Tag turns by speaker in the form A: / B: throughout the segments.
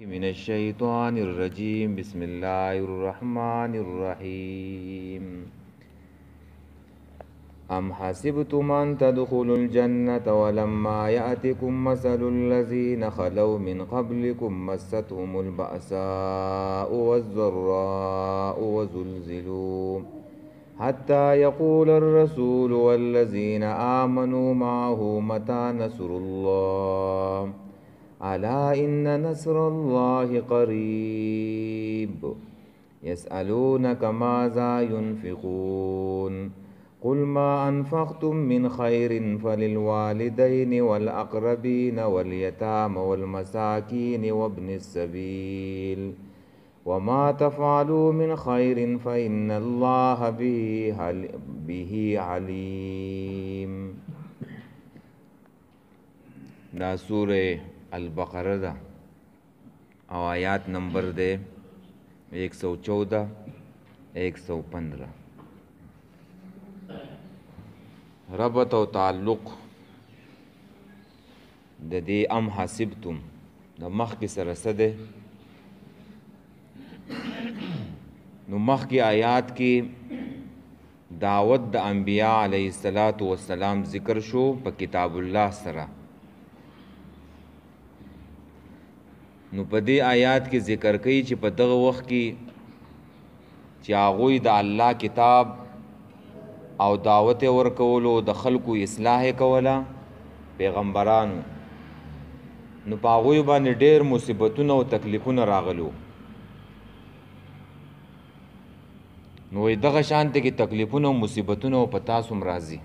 A: من الشيطان الرجيم بسم الله الرحمن الرحيم أم حسبتم أن تدخلوا الجنة ولما يأتكم مثل الذين خلوا من قبلكم مستهم البأساء والضراء وزلزلوا حتى يقول الرسول والذين آمنوا معه متى نصر الله ألا إن نصر الله قريب يسألونك ماذا ينفقون قل ما أنفقتم من خير فللوالدين والأقربين واليتامى والمساكين وابن السبيل وما تفعلوا من خير فإن الله به عليم. دا سورة البقره ده او آیات نمبر ده 114 115. ربط او تعلق د دې ام حسبتم د مخکې سره څه ده؟ نو مخکې آیات کې دعوت د انبیاء علیه السلام ذکر شو په کتاب الله سره. نو په دې آیات کې ذکر کوي چې په دغه وخت کې چې هغوی د الله کتاب او دعوت ورکولو د خلکو اصلاح کوله پیغمبرانو، نو په هغوی باندې ډېر مصیبتونه او تکلیفونه راغلو. نو دغه شانته کې تکلیفونه او مصیبتونه په تاسو هم راځي،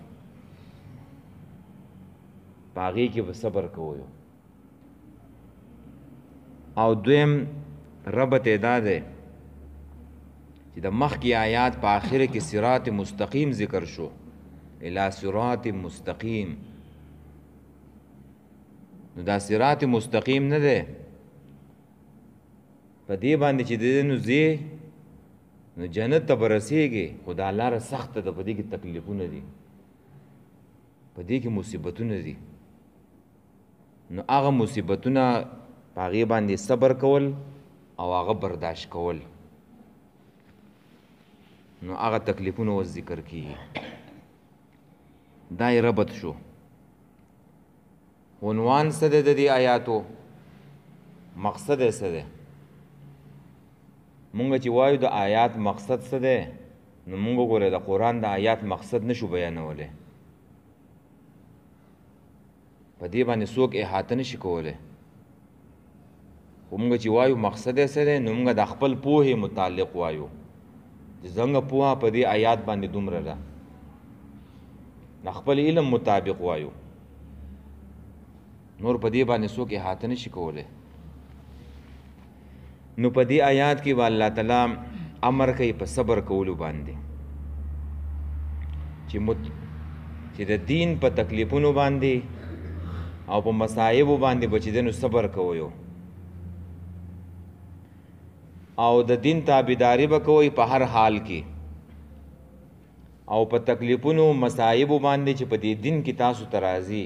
A: په هغې کې به صبر کوئ. او دویم ربط دا ده چې د مخکې آیات په آخره کې صراط مستقیم ذکر شو، الی صراط مستقیم. نو دا صراط مستقیم نه ده په دې باندې چې د نو ځې نو جنت ته به رسېږي، خو دا لاره سخته ده، په دې کې تکلیفونه دي، په دې کې مصیبتونه دي. نو هغه مصیبتونه په هغې باندې صبر کول او هغه برداشت کول، نو هغه تکلیفونه اوس ذکر کیږي. دا یې ربط شو. عنوان څه دی د دې آیاتو؟ مقصد یې څه دی؟ مونږ چې وایو د آیات مقصد څه دی، نو مونږ وګورئ د قرآن د آیات مقصد نشو بیانولی، په دې باندې څوک احاطه نشي کولی. خو مونږ چې وایو مقصد یې څه دی، نو مونږ د خپل پوهې متعلق وایو چې زموږ پوهه په دې آیات باندې دومره ده، د خپل علم مطابق وایو، نور په دې باندې څوک احاطه نشي کولی. نو په دې آیات کې به الله تعالی امر کوي په صبر کولو باندې، چې د دین په تکلیفونو باندې او په مصایبو باندې به چې دی نو صبر کوئ، او د دین تابعداري به کوئ په هر حال کې، او په تکلیفونو مصایبو باندې چې په دې دین کې تاسو ته راځي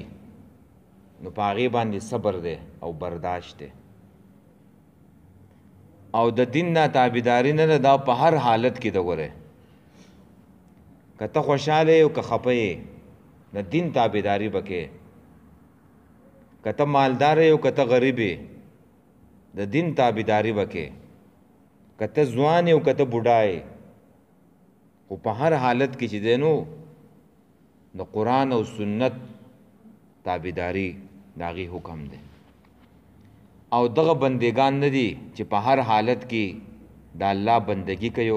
A: نو په هغې باندې صبر دی او برداشت دی. او د دین نه تابعداري نه ده، دا په هر حالت کې ده. ګورئ، که ته خوشحاله یې او که خفه یې د دین تابعداري به کوې، که ته مالدار یې او که ته غریب یې د دین تابعداري به کوې، که ته ځوان یې او که ته بوډا یې، خو په هر حالت کې چې دی نو د قرآن او سنت تابعداري د هغې حکم دی. او دغه بندگان نه دي چې په هر حالت کې د الله بندگی کوي،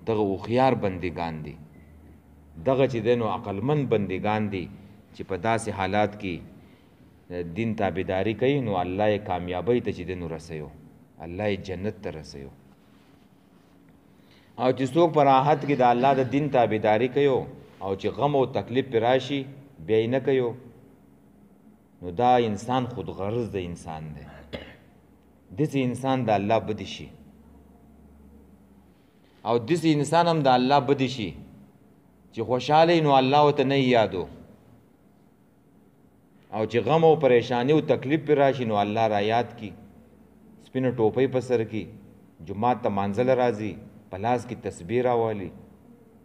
A: دغه هوښیار بندگان دي، دغه چې دی نو عقلمند بندگان دي چې په داسې حالات کې دین تابعداري کوي، نو الله یې کامیابۍ ته چې دی نو رسوي، الله یې جنت ته رسوي. او چې څوک په راحت کې د الله د دین تابعداري کوي او چې غم او تکلیف پرې راشي بیا یې نه کوي، نو دا انسان خودغرض د انسان دی. داسې انسان د الله بدی شي، او داسې انسان هم د الله بدی شي چې خوشحاله نو الله ورته نه یادو، او چې غم او پریشانی او تکلیف پر راشي نو الله را یاد کی سپینه ټوپۍ په سر کې جماعت ته مانځله راځي په لاس کې تسبیح راوالي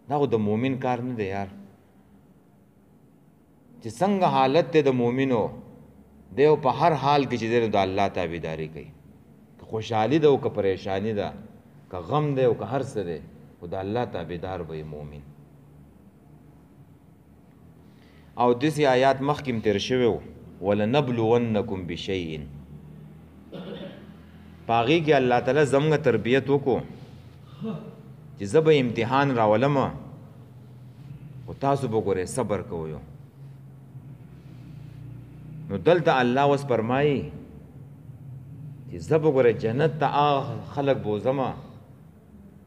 A: دا خو د مؤمن کار نه دی یار چې څنګه حالت دی د مؤمنو دی په هر حال کې چې دی د الله تابعداري کوي که خوشحالي ده او که پریشانی ده که غم دی او که هر څه دی خو د الله تابعدار به مؤمن او داسې آیات مخکې م تېر شوی و ولنبلونکم بشیء په هغې کې الله تعالی زموږ تربیت وکړو چې زه به امتحان راولم خو تاسو به ګورئ صبر کوئ نو دلته الله اوس فرمایي چې زه به ګورئ جنت ته هغه خلک بوځم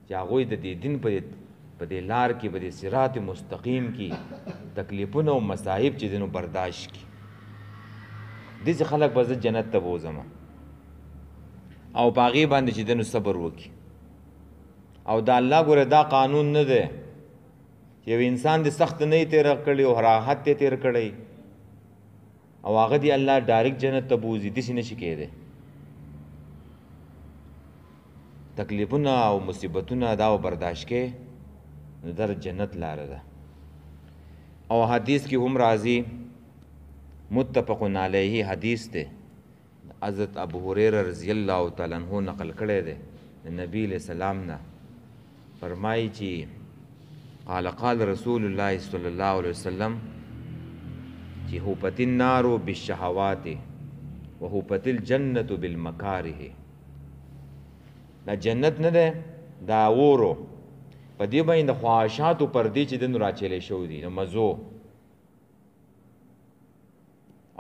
A: چې هغوی د دې دین په دې لار کې په دې صراط مستقیم کې تکلیفونه او مصائب چې دینو برداشت کړي داسې خلک به زه جنت ته بوځم او په هغې باندې چې دینو صبر وکړي او د الله ګوره دا قانون نه دی چې یو انسان د سخت نه یې تېره کړی او راحت یې تېر کړی او هغه دی الله ډایرکټ جنت ته بوځي داسې نشي کېدی تکلیفونه او مصیبتونه دا برداشت کې نو در جنت لاره ده او حدیث کې هم راځي متفقن علیه حدیث دی حضرت ابو هریره رضی الله تعالی عنہ نقل کړی دی د نبی علیہ السلام نه فرمایي چې قال رسول الله صلی الله علیه وسلم چې حفت النار بالشهوات وحفت الجنة بالمکاره دا جنت نه ده دا اورو په دې باندې د خواهشاتو پردې چې دنو راچلې شوي دي د مزو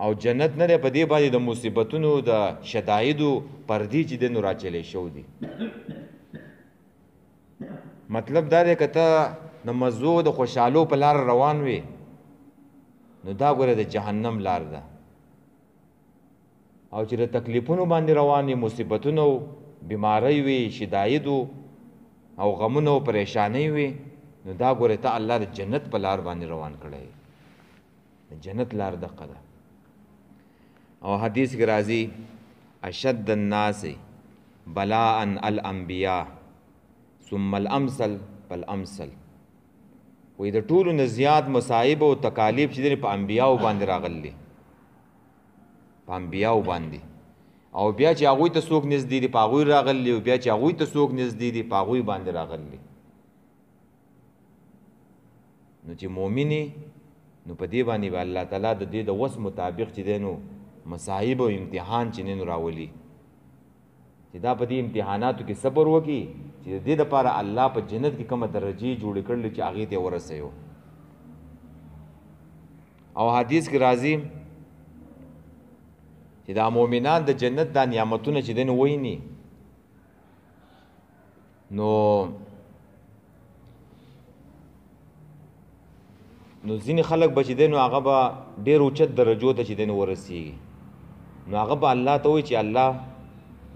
A: او جنت نه ده په دې باندې د مصیبتونو د شدایدو پردې چې دنو راچلې شوي دي مطلب دا دی که ته د مزو د خوشحالو په لار روان وي نو دا ګوره د جهنم لار ده او چې د تکلیفونو باندې روان وي مصیبتونو بیماری وي شدایدو او غمونو او پریشانی وي نو دا ګوره ته الله د جنت په لار باندې روان کړی د جنت لار دقه ده او حدیث کې راځي اشد الناس بلاء الانبیاء ثم الامثل فالامثل وې د ټولو نه زیات مصائب او تکالیف چې په انبیاو باندې راغلي په انبیاو باندې او بیا چې هغوی ته څوک نږدې دي په هغوی راغلي او بیا چې هغوی ته څوک نږدې دي په هغوی باندې راغلي نو چې مؤمنې نو په دې باندې به الله تعالی د دې د وس مطابق چې دی نو مصائب او امتحان چې نن راولي چې دا په دې امتحاناتو کې صبر وکړي چې د دې دپاره الله په جنت کې کومه درجې جوړې کړلې چې هغې ته ورسوي او حدیث کې راځي چې دا مؤمنان د جنت دا نعمتونه چې دی نو ویني نو ځینې خلک به چې دی نو هغه به ډېر اوچت درجو ته چې دی نو ورسېږي نو هغه به الله ته وایي چې الله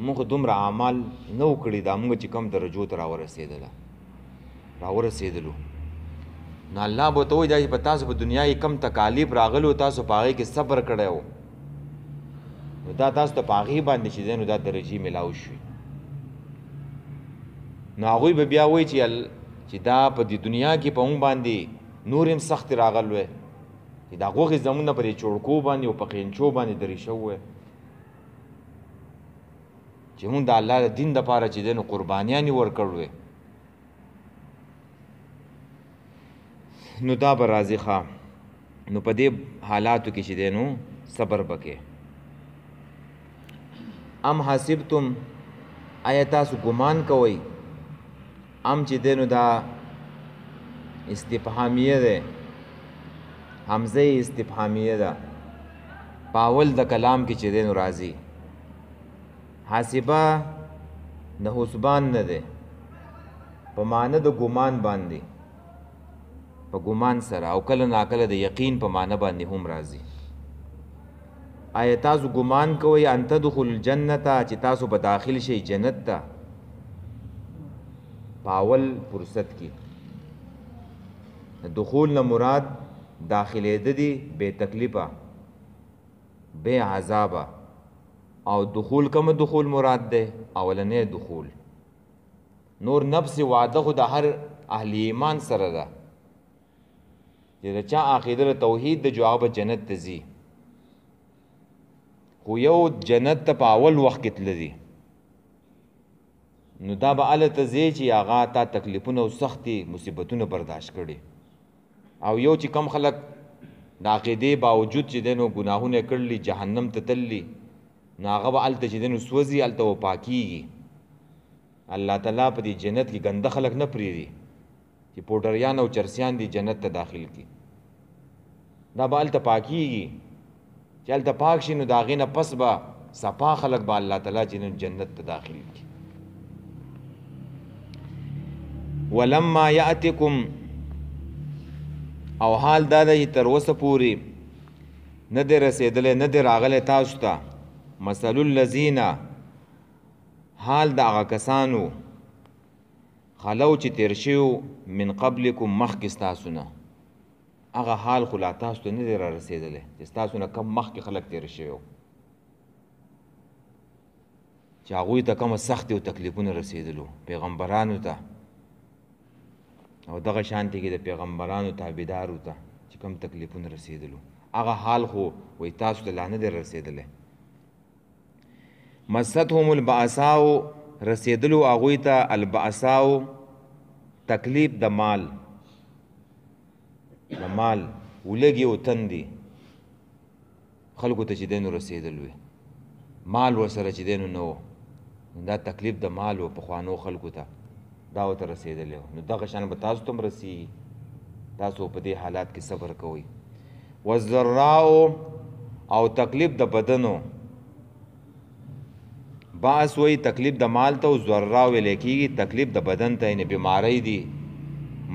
A: موږ دومره اعمال نه و کړي دا موږ چې کم درجو ته راورسېدلو نو الله به ورته وایي دا چې په تاسو په دنیا کې کم تکالیف راغلو تاسو په هغې کې صبر کړی و نو دا تاسو ته په هغې باندې چې دی نو دا درجې میلاو شوي نو هغوی به بیا وایي چې دا په دې دنیا کې په موږ باندې نور هم سخت راغلی چې د هغوغې زمونه په دې چوړکو باندې او په قینچو باندې درې شوی چې مونږ د الله د دین دپاره چې دی نو قربانیانې ورکړو نو دا به راځي ښه نو په دې حالاتو کې چې دی نو صبر وکړې ام حسبتم آیا تاسو ګمان کوئ ام چې دی نو دا استفهامیه ده حمزه استفهامیه ده پاول د کلام کې چې دی نو راځي حاسبه د حسبان نه ده په معنی د ګمان باندې په ګمان سره او کله ناکله د یقین په معنی باندې هم راځي آیا تاسو ګمان کوئ ان تدخلوا الجنة چې تاسو به داخل شئ جنت ته پاول فرصت کې دخول نه مراد داخلېده دي بې تکلیفه بې عذابه او دخول کوم دخول مراد ده؟ اولنې دخول. نور نفس وعده خو د هر اهل ایمان سره ده چې د چا عقیده توحید د جواب جنت ته ځي، خو یو جنت ته په اول وخت کې تللی نو دا به هلته ځې چې هغه تا تکلیفونه او سختې مصیبتونه برداشت کړي، او یو چې کم خلک د عقیدې باوجود چې دی نو ګناهونه کړلي جهنم ته تللی نو هغه به هلته چې دی نو سوځي، هلته به پاکیږي. الله تعالی په دې جنت کې ګنده خلک نه پرېږدي چې پوډریان او چرسیان دي جنت ته داخل کی، دا به هلته پاکیږي. چې هلته پاک شي نو د هغې نه پس به صفا خلک به الله تعالی چې جنت ته داخل کی. ولما یأتکم، او حال دا ده چې تر اوسه پورې نه دی رسېدلی نه دی راغلی تاسو ته مثل الذین، حال د هغه کسانو خلو چې تیر شوي من قبلکم مخکې ستاسو نه، هغه حال خو لا تاسو ته نه دی را رسېدلی چې ستاسو نه کم مخکې خلک تیر شوي چې هغوی ته کومه سختې او تکلیفونه رسېدلو پیغمبرانو ته، او دغه شانتې کې د پیغمبرانو تابعدارو ته چې کوم تکلیفونه رسېدلو هغه حال خو وایي تاسو ته لا نه دی رسېدلی. مستهم البعثاء، رسېدلو هغوی ته البعثاء تکلیف د مال، د مال ولږې او تندې خلکو ته چې دی نو رسېدل وي، مال ورسره چې دی نو نه و، دا تکلیف د مال و پخوانو خلکو ته دا ورته رسېدلی و. نو دغه شان به تاسو ته هم رسېږي، تاسو په دې حالات کې صبر کوئ. والضراء، او تکلیف د بدنو، بعض وایي تکلیف د مال ته او ضراء ویلی کېږي تکلیف د بدن ته، یعنې بیماری دي،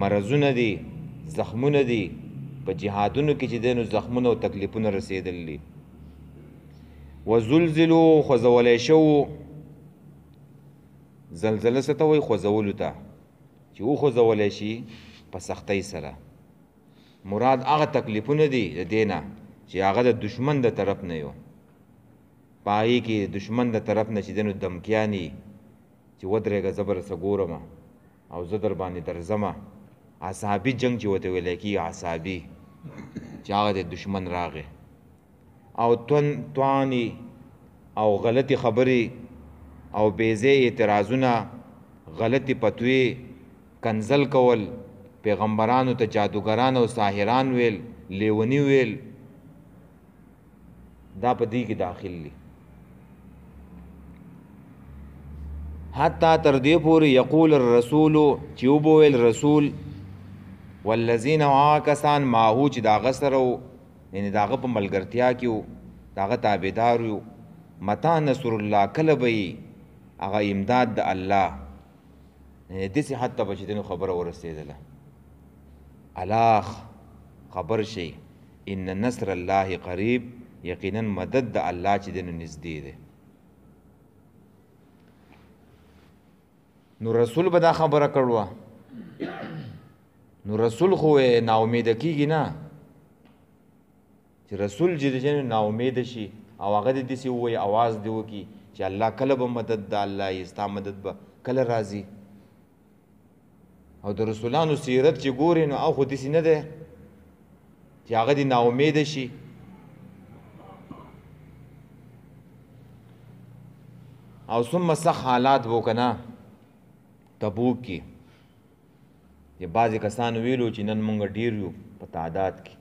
A: مرضونه دي، زخمونه دي، په جهادونو کې چې دی نو زخمونه او تکلیفونه رسېدلي. وزلزلو، خوځولی شوو، زلزله څه ته وایي؟ خوځولو ته، چې وخوځولی شي په سختۍ سره. مراد هغه تکلیفونه دي د دې نه چې هغه د دشمن د طرف نه یو، په هغې کې دشمن د طرف نه چې دی نو دمکیانې چې ودرېږه زه به رسه ګورم او زه در باندې درځمه، عصابي جنګ چې ورته ویلی کېږي، عصابي چې هغه د دشمن راغی، او توانې او غلطې خبرې او بیځې اعتراضونه، غلطې فتوې، کنزل کول، پیغمبرانو ته جادوګران او ساحران ویل، لیوني ویل، دا په دې کې داخل دي. حتی تر دې پورې یقول الرسول، چې وبویل رسول، والذین هغه کسان ماهو چې د هغه سره و، یعنې د هغه په ملګرتیا کې و، د هغه تابعدار و، متی نصر الله، کله به یې هغه امداد د الله، یعنې داسې حد ته به چې دی نو خبره ورسېدله. الا خبر شئ ان نصر الله قریب، یقینا مدد د الله چې دی نو نږدې دی. نو رسول به دا خبره کړوه، نو رسول خو نا امیده کېږي نه، چې رسول چې دی نا امیده شي او هغه دې داسې ووایي، اواز دې وکړي چې الله کله به مدد د الله یې، ستا مدد به کله راځي. او د رسولانو سیرت چې ګورې نو او خو داسې نه دی چې هغه دې نا امیده شي. او څومره سخت حالات به که نه تبوک کې، چې بعضې کسانو ویلو چې نن مونږ ډېر یو په تعداد کې،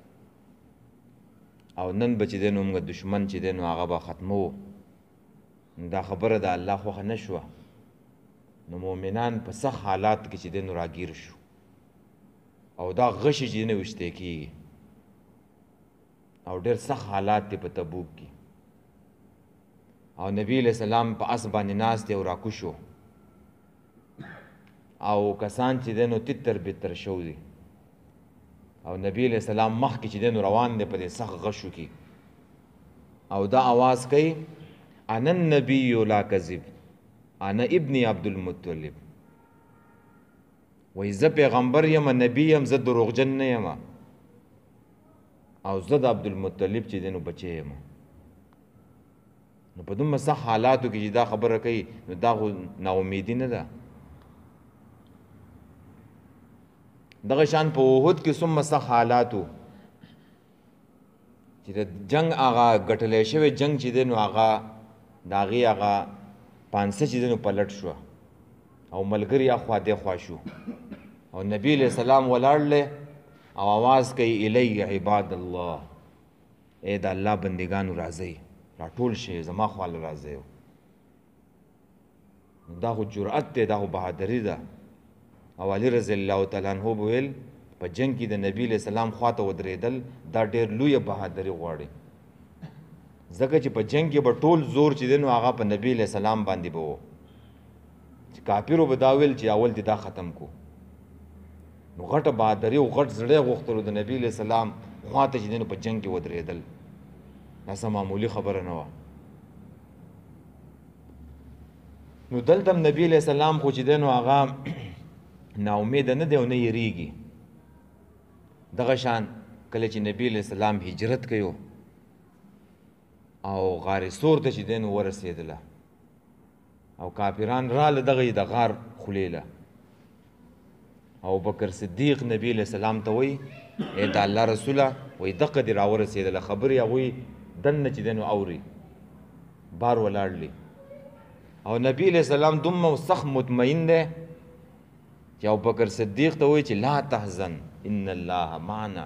A: او نن به چې دی نو مونږ دشمن چې دی نو هغه به ختمو. دا خبره د الله خوښه نه شوه، نو مؤمنان په سخت حالات کې چې دی نو راګیر شو، او دا غشي چې نه ویشتی کېږي، او ډېر سخت حالات دی په تبوک کې. او نبی علیہ السلام په اس باندې ناست دی او راکوشو، او کسان چې دی نو تتر بتر شو دي، او نبی علیہ السلام مخکې چې دی نو روان دی په دې سخت غشو کې، او دا آواز کوي انا النبی لا کذب انا ابن عبد المطلب، وایي زه پیغمبر یم، نبی یم، زه دروغجن نه یم، او زه د عبدالمطلب چې دی نو بچی یم. نو په دومره سخت حالاتو کې چې دا خبره کوي نو دا خو ناامیدي نه ده. دغه شان په احد کې څومره سخت حالاتو چې د جنگ هغه ګټلی شوی جنگ چې دی نو هغه د هغې هغه پانسه چې دی نو پلټ شوه او ملګري اخوا دېخوا شو او نبی علیہ السلام ولاړلی او आवाज کوي الی عباد الله، ای د الله بندگانو راځئ راټول شئ زما خواله راځئ. دا خو جرأت دی، دا خو بهادري ده. او علی رضی الله تعالی عنہ به ویل په جنگ کې د نبی علیہ السلام خواته ودرېدل دا ډېر لویه بهادري غواړي، ځکه چې په جنگ کې به ټول زور چې دی نو هغه په نبی علیہ السلام باندې به و چې کافرو به دا ویل چې اول دې دا ختم کو. نو غټه بهادري او غټ زړه غوښتلو د نبی علیہ السلام خواته چې دی نو په جنگ کې ودرېدل، دا څه معمولي خبره نه وه. نو دلته هم نبی علیہ السلام خو چې دی نو هغه ناامیده نه دی او نه یریږي. دغه شان کله چې نبی علیہ السلام هجرت کوي او غار سور ته چې دی نو ورسېدله او کافران راله دغه د غار خولې له او بکر صدیق نبی علیہ السلام ته وایي ای د الله رسوله وایي دقه دې راورسېدله خبرې هغوی دننه چې دی نو اوري بار ولاړلي او نبی علیہ السلام دومره سخت مطمئن دی چې ابوبکر صدیق ته وایي چې لا تحزن ان الله معنا،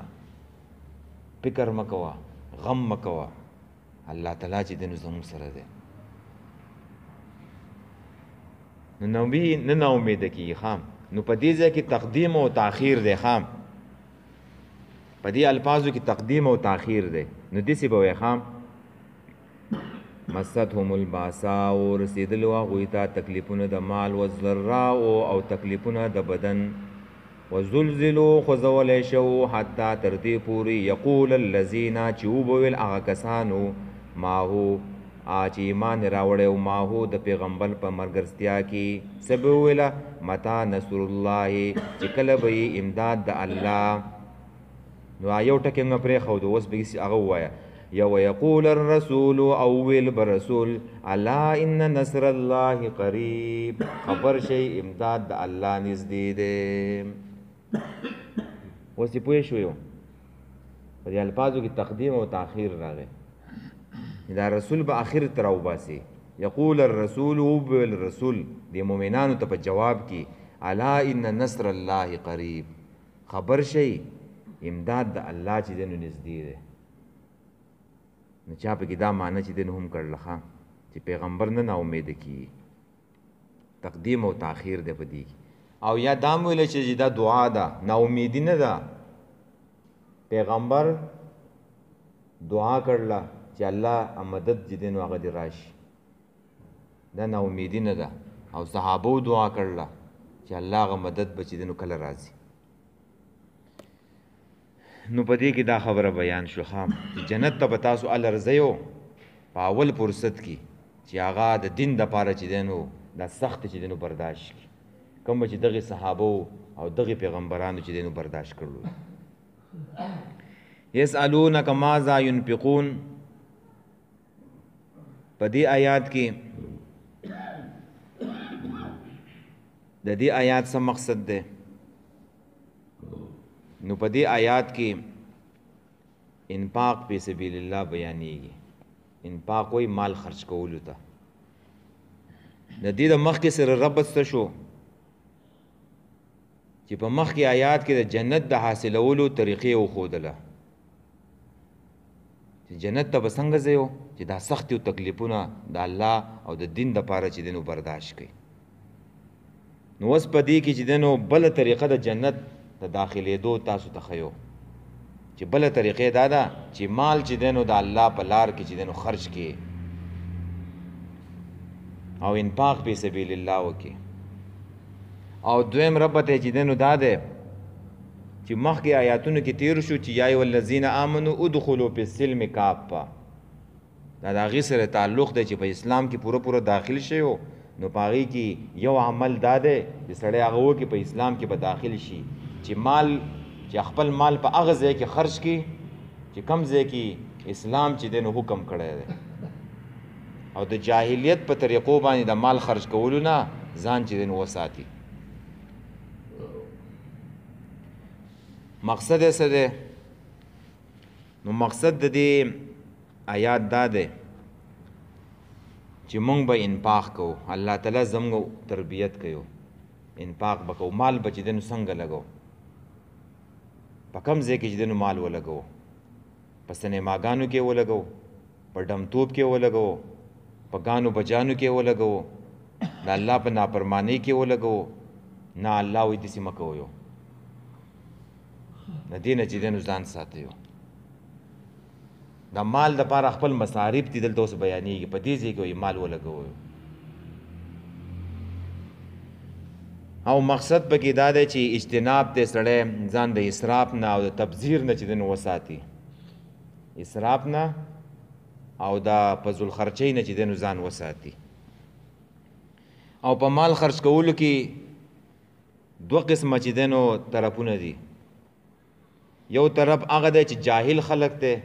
A: فکر مکوه غم مکوه الله تعالی چې دی نو زموږ سره دی. نو نبی نه ناامیده کېږي خام. نو په دې ځای کې تقدیم او تاخیر دی خام، په دې الفاظو کې تقدیم او تاخیر دی. نو داسې به وایي خام مستهم الباساء رسېدلو هغوی ته تکلیفونه د مال والضراء او تکلیفونه د بدن وزلزلو خوځولی شو حتی تر دې پورې یقول الذین چې وبویل هغه کسانو ماهو چې ایمان راوړی او ماهو د پیغمبر په ملګرتیا کې څه به وویله متا نصر الله چې کله به یې امداد د الله. نو یو ټکی مې پرېښود اوس به هغه ووایه یا ویقول الرسول او ویل برسول الا ان نصر الله قریب، خبر شي امداد د الله نږدې دی. اوس یې پوه شوی په دې الفاظو کې تقدیم او تاخیر راغی. دا رسول به آخر ته راوباسي. یقول الرسول او ویل رسول د مؤمنانو ته په جواب کې الا ان نصر الله قریب، خبر شي امداد د الله چې دی نو نږدې دی. نو چا پکې دا معنی چې دی نو هم کړله چې پیغمبر نه ناامیده کیږي، تقدیم او تاخیر دی په دې کې. او یا دا هم ویلی چې دا دعا ده، ناامیدي نه ده. پیغمبر دعا کړله چې الله مدد چې دی نو هغه دې راشي، دا ناامیدي نه ده. او صحابو دعا کړله چې الله هغه مدد به چې دی نو کله راځي. نو په دې کې دا خبره بیان شو چې جنت ته به تاسو الرځئ په اول فرصت کې چې هغه د دین دپاره چې دی نو دا سخت چې دی نو برداشت کړي، کوم چې دغې صحابو او دغې پیغمبرانو چې دی نو برداشت کړلو. یسألونک ماذا ینفقون، په دې آیات کې د دې آیات څه مقصد دی؟ نو په دې آیات کې انفاق فی سبیل الله بیانېږي. انفاق وایي مال خرچ کولو ته. د دې د مخکې سره ربط څه شو چې په مخکې آیات کې د جنت د حاصلولو طریقې وښودله چې جنت ته به څنګه ځئ چې دا سختې او تکلیفونه د الله او د دین دپاره چې دی نو برداشت کوي. نو اوس په دې کې چې دی نو بله طریقه د جنت د داخلېدو تاسو ته ښیو چې بله طریقې دا ده چې مال چې دی نو د الله په لار کې چې دی نو خرچ کړي او انفاق فی سبیل الله وکړي. او دویم ربط یې چې دی نو دا دی چې مخکې آیاتونو کې تیر شو چې یا ایها الذین آمنوا ادخلوا فی السلم کافه، دا د هغې سره تعلق دی چې په اسلام کې پوره داخل شي نو په هغې کې یو عمل دا دی چې سړی هغه وکړي په اسلام کې به داخل شي چې مال چې خپل مال په هغه ځای کې خرچ کړي چې کم ځای کې اسلام چې دی نو حکم کړی دی او د جاهلیت په طریقو باندې د مال خرج کولو نه ځان چې دین وساتي. مقصد یې څه دی؟ نو مقصد د دې آیات دا دی چې مونږ به انفاق کوو. الله تعالی زموږ تربیت کوي، انفاق به کوو. مال به چې دی نو څنګه لګو، په کوم ځای کې چې دی نو مال ولګو؟ په سینماګانو کې ولګو، په ډمتوب کې ولګو، په ګانو بجانو کې ولګو، د الله په نافرمانی کې ولګو؟ نه، الله وایي داسې مه کوئ، د دې نه چې دی نو ځان ساتئ. د مال دپاره خپل مصارف دي دلته اوس بیانېږي، په دې ځای کې مال ولګوئ. او مقصد پکې دا دی چې اجتناب دی سړی ځان د اسراف نه او د تبذیر نه چې دی نو وساتي، اسراف نه او د فضول خرچۍ نه چې دی نو ځان وساتي. او په مال خرج کولو کې دوه قسمه چې دی نو طرفونه دي. یو طرف هغه دی چې جاهل خلق دی،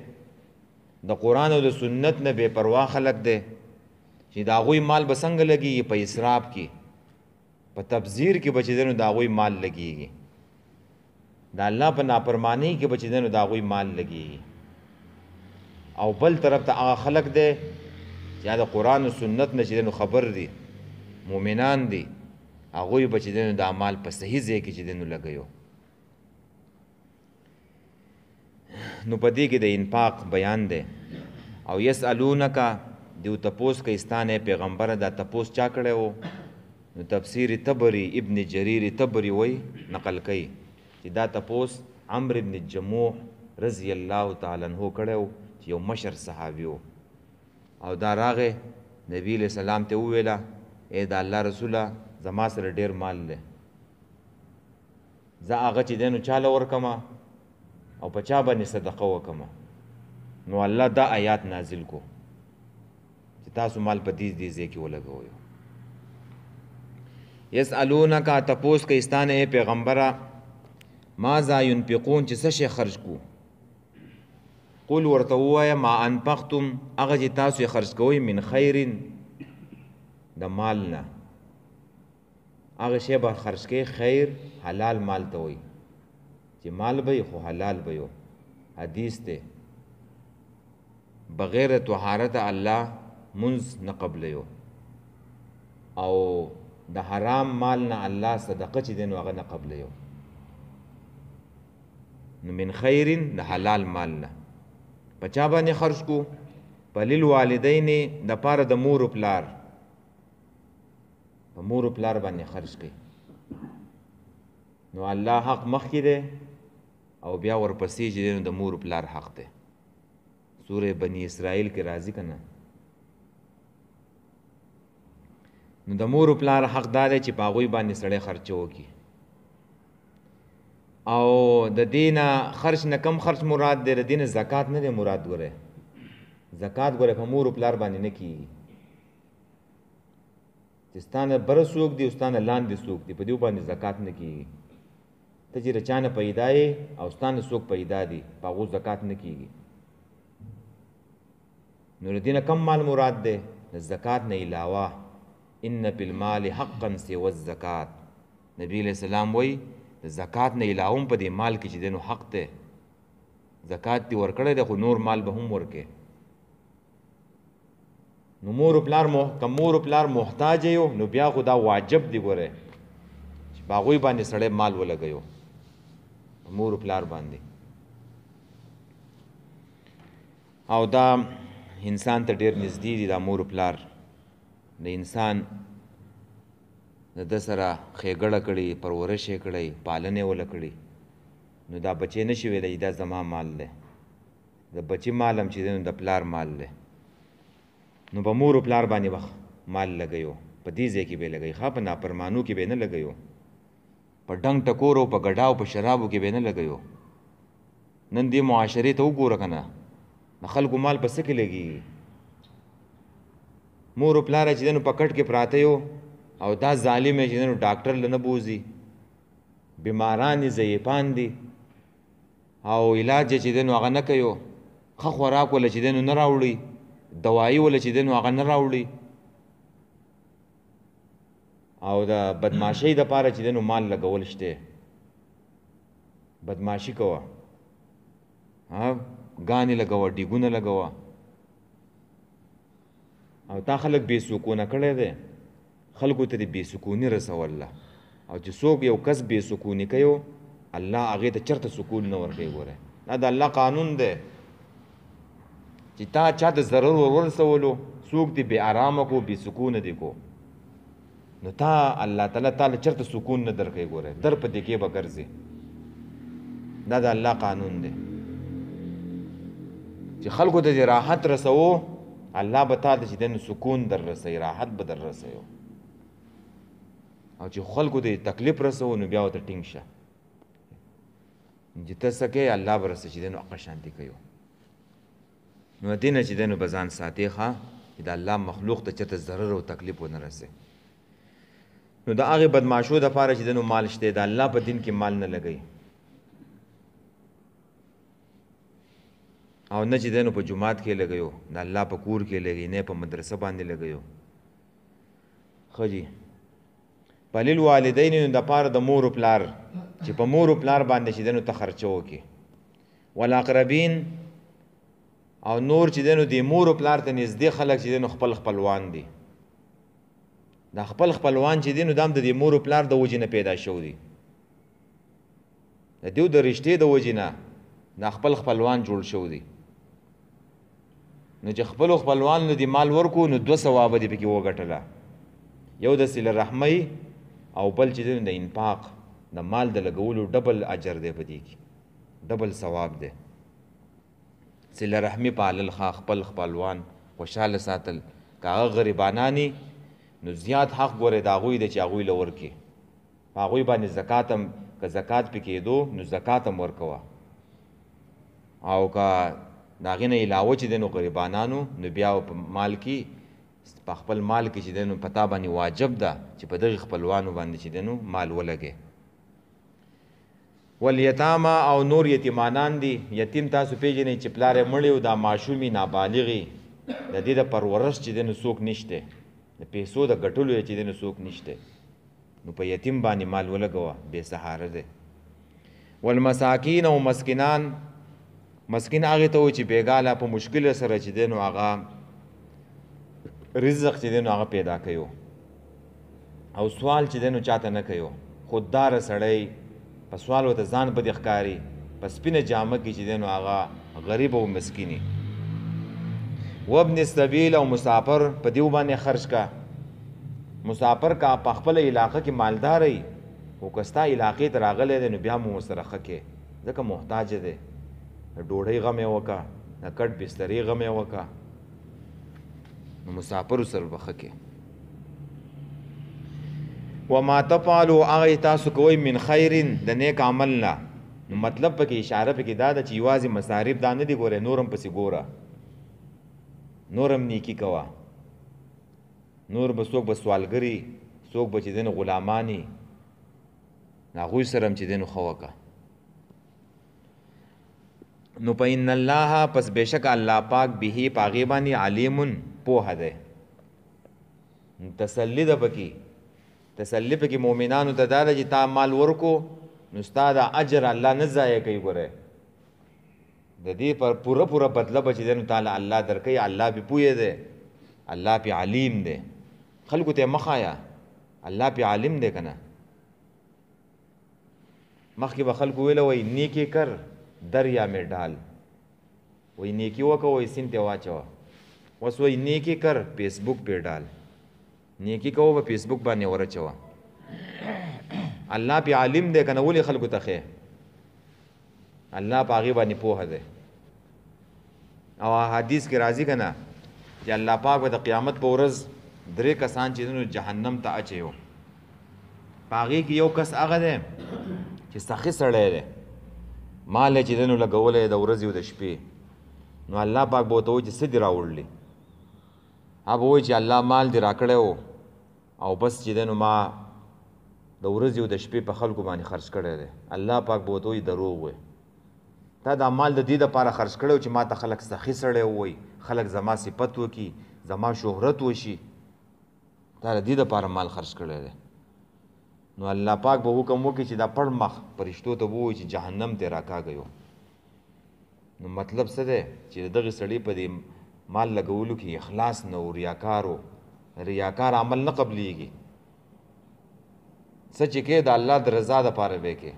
A: د قرآن او د سنت نه بے پروا خلق دی، چې د هغوی مال به څنګه لګېږي؟ په اسراف کې، په تبذیر کې به چې دی نو د هغوی مال لګېږي، د الله په نافرمانۍ کې به چې دی نو د هغوی مال لګېږي. او بل طرف ته هغه خلق دی چې د قرآن او سنت نه چې دی نو خبر دي، مؤمنان دي، هغوی به چې دی نو د مال په صحیح ځای کې چې دی نو لګوي. نو په دې کې د انفاق بیان دی. او یسألونک دیو تپوس کوي ستانه پیغمبره، دا تپوس چا کړی و؟ نو تفسیر تبری ابن جریر تبری وی نقل کوي چې دا تپوس عمرو ابن جموح رضی الله تعالی عنہ کړی و، چې یو مشر صحابي و. او دا راغې نبی علیہ السلام ته وویله ای د الله رسوله زما سره ډیر مال دی، زه هغه چې دی نو چاله ورکمه او په چا باندې صدقه وکمه؟ نو الله دا آیات نازل کو چې تاسو مال په دې ځای کې ولګوئ. یسألونک تپوس کوي ستانه ای پیغمبره ماذا ينفقون چې څه شی خرج کو؟ قل ورته ووایه ما انفقتم هغه چې تاسو یې خرج کوئ من خیر د مال نه، هغه شی به خرج کوئ. خیر حلال مال ته وایي چې مال به خو حلال به یو. حدیث ته بغیر طهارت الله منز نه قبلیو، او د حرام مال نه الله صدقه چې دی نو هغه نه قبلیو. نو من خیر د حلال مال نه په چا باندې خرج کو؟ په للوالدین د پاره د مور و پلار، په مور و پلار باندې خرج کوي. نو الله حق مخکې دی او بیا ورپسې چې دی نو د مور و پلار حق دی. سوره بنی اسرائیل کې راځي که نه؟ نو د مور و پلار حق دا دی چې په هغوی باندې سړی خرچه وکړي. او د دې نه خرچ نه کم خرچ مراد دی، د دې نه زکات نه دی مراد. ګوره زکات ګوره په مور و پلار باندې نه کېږي، چې ستانه بره څوک دي او ستانه لاندې څوک دي، په دې باندې زکات نه کېږي. ته چې د چا نه پیدا یې او ستانه څوک پیدا دي، په هغو زکات نه کېږي. نو د دې نه کم مال مراد دی؟ د زکات نه علاوه ان فی المال حقا سوى الزکات. نبی علیہ السلام وایي د زکات نه علاوه هم په دې مال کې چې دی نو حق دی. زکات دې ورکړی دی خو نور مال به هم ورکې. نو مور و پلار محتاج یو نو بیا خو دا واجب دی ګوره چې په هغوی باندې سړی مال ولګوي، مور و پلار باندې. او دا انسان ته ډېر نږدې دي دا مور و پلار. د انسان د ده سره ښېګړه کړي، پرورش یې کړی، پالنه یې وله کړي، نو دا بچی نه شي ویلی دا زما مال دی. د بچي مال هم چې دی نو د پلار مال دی. نو په مور و پلار باندې به مال لګوي، په دې ځای کې به یې لګوي. ښه په نافرمانو کې به یې نه لګوي، په ډنګ ټکورو، په ګډاو، په شرابو کې به یې نه لګوي. نن دې معاشرې ته وګوره که نه، د خلکو مال په څه کې لګېږي؟ مور و پلار چې دی نو په کټ کې پراته یو او دا ظالم چې دی نو ډاکټر له نه بوځي، بیماران دي، ضعیفان دي، او علاج چې دی نو هغه نه کوي، ښه خوراک وله چې دی نو نه راوړي، دوایي ول چې دی نو هغه نه راوړي او د بدماشۍ دپاره چې دی نو مال لګول شته بدماشي کوه ګانې لګوه ډیګونه لګوه او تا خلک بې سکونه کړی دی خلکو ته دې بې سکوني رسوله او چې څوک یو کس بې سکوني کوي الله هغې ته چېرته سکون نه ورکوي ګوره دا د الله قانون دی چې تا چا ته ضرر ورسولو څوک دې بې ارامه کو بې سکونه دې کو نو تا الله تعالی تعالی چېرته سکون نه درکوي ګوره در په دې کې به ګرځي دا د الله قانون دی چې خلکو ته دې راحت رسوو الله به تا ته چې دی سکون در رسوي راحت به در رسوي او چې خلکو ته تکلیف رسوو نو بیا ورته ټینګ شه چې ته څه کوې الله به رسه چې دی نو هغه شانتي کوي نو دې نه چې دی نو به ځان ساتې ښه چې د الله مخلوق ته چېرته ضرر او تکلیف ونه رسي نو د هغې بدماشو دپاره چې دی نو مال شته د الله په دین کې مال نه لګوي او نه چې دی نو په جومات کې لګوي د الله په کور کې لګوي نه په مدرسه باندې لګوي ښه جي پلیل والدین د پاره د مور او پلار چې په مور او پلار باندې چې دنو ته خرچه وکي والاقربین او نور چې دنو د مور او پلار ته نږدې خلک چې دنو خپل خپلوان دي دا خپل خپلوان چې دنو دام د مور او پلار د وجې نه پیدا شو دي د دیو د رشتې د وجې نه دا خپل خپلوان جوړ شو دي نو چې خپل خپلوان نو د مال ورکو نو 2 ثواب دي پکې وګټله یو د صله رحمۍ او بل چې د انفاق د مال د لګولو ډبل اجر دی په دې کې ډبل ثواب دی صله رحمي پالل خپل خپلوان خوشحاله ساتل که هغه غریبانانی نو زیات حق ګورې د هغوی دی چې هغوی له ورکړي په هغوی باندې زکات هم که زکات پې کېدو نو زکات هم ورکوه او که د هغې نه علاوه چې دی نو غریبانانو نو بیا په مال کې په خپل مال کې چې دی نو پتا باندې واجب ده چې په دغې خپلوانو باندې چې دی نو مال ولګې والیتاما او نور یتیمانان دي یتیم تاسو پیژنئ چې پلار یې مړی و دا ماشومي نابالغي د دې د پرورش چې دی نو څوک نشته د پیسو د ګټلو یې چې دی نو څوک نشته نو په یتیم باندې مال ولګوه بې سهاره دی والمساکین او مسکینان مسکین هغې ته و چې بېګاله په مشکل سره چې دی نو هغه رزق چې دی نو هغه پیدا کوي او سوال چې دی نو چاته نه کوي خودداره سړی په سوال ورته ځان بدې ښکاري په سپینه جامه کې چې دی نو هغه غریب او مسکیني وابن السبیل او مسافر په دیو باندې خرج کا مسافر کا په خپل علاقه کې مالداري او کستا علاقې ته راغلی دی نو بیا مو ورسره ښه کې ځکه محتاج دی د ډوډۍ غم یې وکړه د کټ بسترې غم یې وکړه نو مسافرو سره به ښه کې وما تفعلوا هغه تاسو کوئ من خیر د نیک عمل نه نو مطلب پکې اشاره پکې دا ده چې یوازې مصارف دا نه دي ګوره نورم پسې ګوره نورم نیکی کوه نور به څوک به سوالګري څوک به چې دی نو غلاماني هغوی سره هم چې دی نو ښه وکړه نو په ان الله پس بېشک الله پاک به په هغې باندې علیم پوهه دی تسلی ده پکې تسلی پکې مؤمنانو ته دا ده چې تا مال ورکو نو ستا د اجر الله نه ضایع کوي ګوره د دې پر پوره پوره بدله به چې دی نو تعالی الله درکوي الله پې پوهه دی الله پې علیم دی خلکو ته یې مه ښایه الله پې عالم دی که نه مخکې به خلکو ویله وایي نیکې کر دریا میں ډال وایي نیکي وکړه وایي سیند ته واچوه اوس وایي نیکي کر فیسبوک پې ډال نیکي کوه به فیسبوک باندې ورچوه الله پې عالم دی که نه ولې خلکو ته ښې الله په هغې باندې پوهه دی او حدیث کې راځي که نه چې الله پاک به د قیامت په ورځ 3 کسان چې دنو جهنم ته اچوي په هغې کې یو کس هغه دی چې سخي سړی دی مال یې چې دی نو لګولی د ورځې او د شپې نو الله پاک به ورته وایي چې څه دې راوړلي هغه به وایي چې الله مال دې راکړی و او بس چې دی نو ما د ورځې او د شپې په خلکو باندې خرج کړی دی الله پاک به ورته وایي دروغ وایي تا دا مال د دې دپاره خرج کړی و چې ما ته خلک سخي سړی ووایي خلک زما صفت وکي زما شهرت وشي دا د دې دپاره مال خرج کړی دی نو الله پاک به حکم وکړي چې دا پړ مخ فرشتو ته ووایي چې جهنم ته راکاږئ نو مطلب څه دی چې دغه سړي په دې مال لګولو کې اخلاص نه و ریاکار عمل نه قبلیږي څه چې کې د الله د رضا دپاره به کې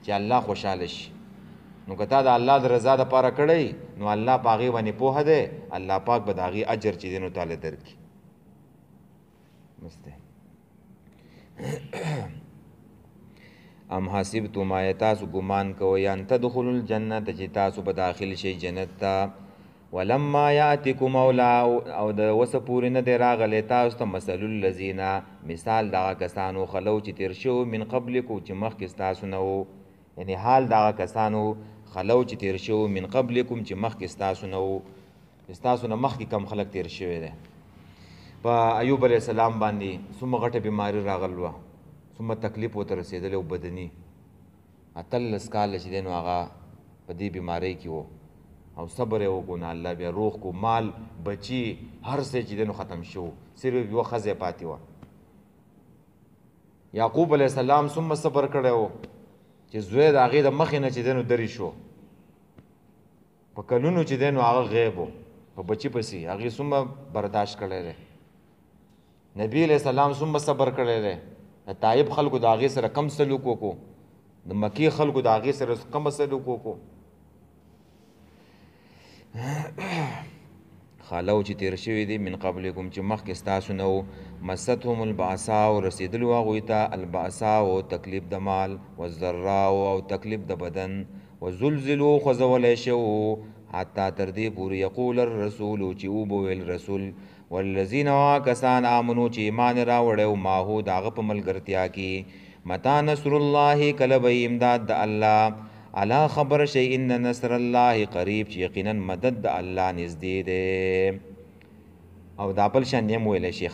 A: چې الله خوشحاله شي نو که تا د الله د رضا دپاره کړی نو الله په هغې باندې پوهه دی الله پاک به د هغې اجر چې دی نو تاله درکړي بس دی ام حسبتم آیا تاسو ګمان کوئ ان تدخلوا الجنة چې تاسو به داخل شئ جنت ته ولما یاتکم او د وسه پورې نه دی راغلی تاسو ته مثل الذین مثال دغه کسانو خلو چې تیر شو من قبلکم چې مخکې ستاسو نه و یعنی حال دغه کسانو خلو چې تیر شو من قبلکم چې مخکې ستاسو نه و ستاسو نه مخکې کم خلک تیر شوی دی په ایوب علیه السلام باندې څومره غټه بیماري راغله څومره تکلیف ورته رسېدلی و بدني 18 کاله چې دی نو هغه په دې بیمارۍ کې و او صبر یې وکړو نه الله بیا روغ کو مال بچي هر څه چې دی نو ختم شو صرف یوه ښځه پاتې وه یعقوب علیه السلام څومره صبر کړی و چې زوی د هغې د مخې نه چې دی نو درې شو په کلونو چې دی نو هغه غیب و په بچي پسې هغې څومره برداشت کړی دی نبی علیه السلام څومره صبر کړی دی د طایب خلکو د هغې سره کم سلوک وکړو د مکې خلکو د هغې سره کم سلوک وکړو خالو چې تیر شوي دي من قبلکم چې مخکې ستاسو نه و مستهم البعصاء رسېدلو هغوی ته البعصاء تکلیف د مال والضراء او تکلیف د بدن وزلزلو خوځولی شو حتی تر دې پورې یقول الرسول چې وبویل رسول والذین کسان آمنو چې ایمان راوړی و ماهو د هغه په ملګرتیا کې متا نصر الله کله به امداد د الله الا خبر شي ان نصر الله قریب چې یقینا مدد د الله نږدې دی او دا بل شان هم ویلی شي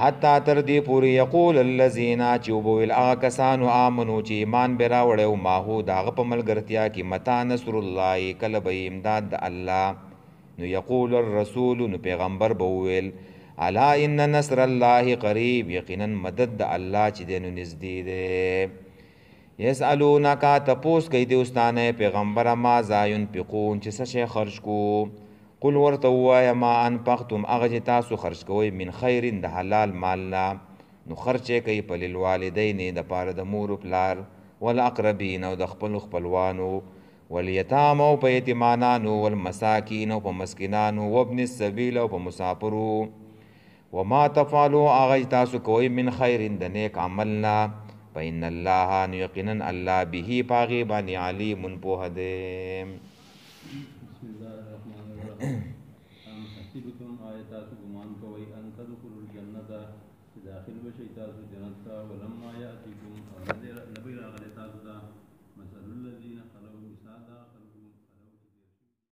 A: حتی تر دې پورې یقول الذین چې وبویل هغه کسانو آمنو چې ایمان به راوړی و ماهو د هغه په ملګرتیا کې متا نصر الله کله به امداد د الله نو یقول الرسول نو پیغمبر به وویل الا ان نصر الله قریب یقینا مدد د الله چې دی نو نږدې دی یسألونک تپوس کوي د استانه پیغمبره ماذا ینفقون چې څه شی خرج کو قل ورته ووایه ما انفقتم هغه چې تاسو خرج کوئ من خیر د حلال مال نه نو خرچ یې کوي په للوالدین دپاره د مور و پلار والاقربین او د خپلو خپلوانو والیتام او په یتیمانانو والمساکین او په مسکینانو وابن السبیل او په مسافرو وما تفعلوا هغه چې تاسو کوئ من خیر د نیک عمل نه فإن الله نو یقینا الله به پاغي باندې علیم پوه دی
B: بسم الله الرحمن الرحیم ام حسبتم آیات ګمان کوي ان تدخلوا الجنه داخل بشي تاسو جنت ته ولما یاتکم امر